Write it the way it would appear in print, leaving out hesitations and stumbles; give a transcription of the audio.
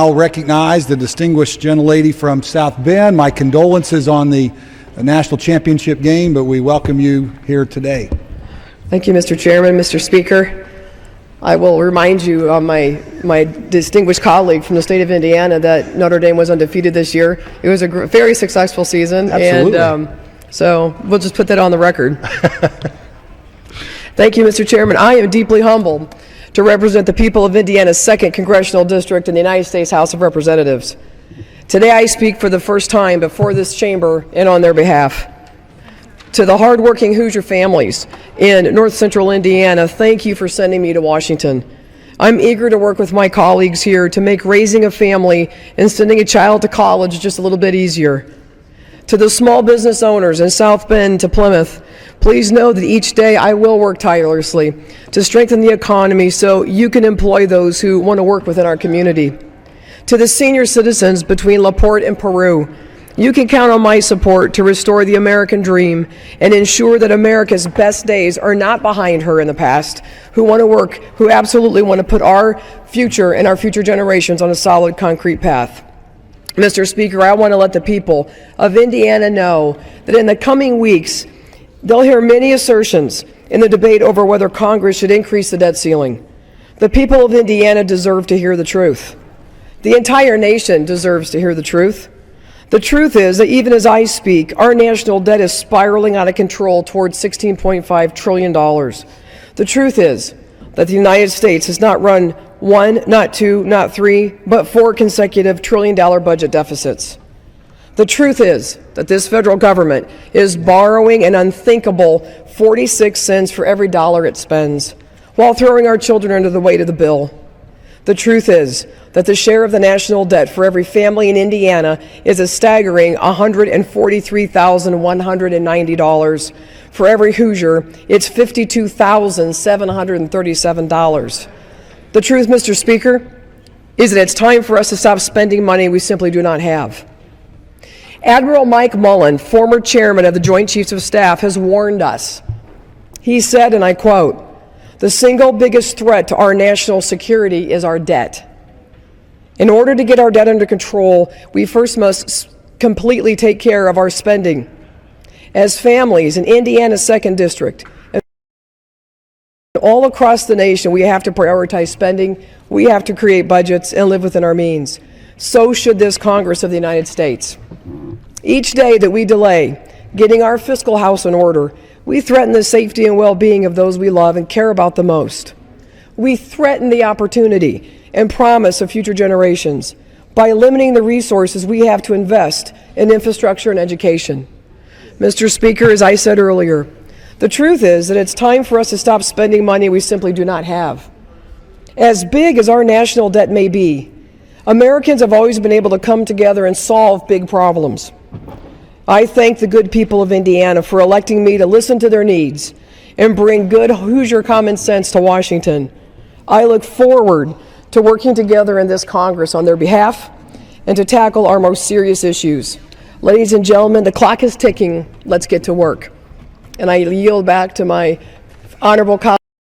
I'll recognize the distinguished gentlelady from South Bend. My condolences on the national championship game, but we welcome you here today. Thank you, Mr. Chairman. Mr. Speaker, I will remind you, my distinguished colleague from the state of Indiana, that Notre Dame was undefeated this year. It was a very successful season. Absolutely. And so we'll just put that on the record. Thank you, Mr. Chairman. I am deeply humbled to represent the people of Indiana's 2nd Congressional District in the United States House of Representatives. Today I speak for the first time before this chamber and on their behalf. To the hardworking Hoosier families in North Central Indiana, thank you for sending me to Washington. I'm eager to work with my colleagues here to make raising a family and sending a child to college just a little bit easier. To the small business owners in South Bend to Plymouth, please know that each day I will work tirelessly to strengthen the economy so you can employ those who want to work within our community. To the senior citizens between LaPorte and Peru, you can count on my support to restore the American dream and ensure that America's best days are not behind her in the past, who want to work, who absolutely want to put our future and our future generations on a solid concrete path. Mr. Speaker, I want to let the people of Indiana know that in the coming weeks, they'll hear many assertions in the debate over whether Congress should increase the debt ceiling. The people of Indiana deserve to hear the truth. The entire nation deserves to hear the truth. The truth is that even as I speak, our national debt is spiraling out of control towards $16.5 trillion. The truth is that the United States has not run one, not two, not three, but 4 consecutive trillion-dollar budget deficits. The truth is that this federal government is borrowing an unthinkable 46 cents for every dollar it spends, while throwing our children under the weight of the bill. The truth is that the share of the national debt for every family in Indiana is a staggering $143,190. For every Hoosier, it's $52,737. The truth, Mr. Speaker, is that it's time for us to stop spending money we simply do not have. Admiral Mike Mullen, former chairman of the Joint Chiefs of Staff, has warned us. He said, and I quote, "The single biggest threat to our national security is our debt. In order to get our debt under control, we first must completely take care of our spending. As families in Indiana's 2nd District, and all across the nation, we have to prioritize spending, we have to create budgets and live within our means. So should this Congress of the United States. Each day that we delay getting our fiscal house in order, we threaten the safety and well-being of those we love and care about the most. We threaten the opportunity and promise of future generations by limiting the resources we have to invest in infrastructure and education. Mr. Speaker, as I said earlier, the truth is that it's time for us to stop spending money we simply do not have. As big as our national debt may be, Americans have always been able to come together and solve big problems. I thank the good people of Indiana for electing me to listen to their needs and bring good Hoosier common sense to Washington. I look forward to working together in this Congress on their behalf and to tackle our most serious issues. Ladies and gentlemen, the clock is ticking. Let's get to work. And I yield back to my honorable colleague.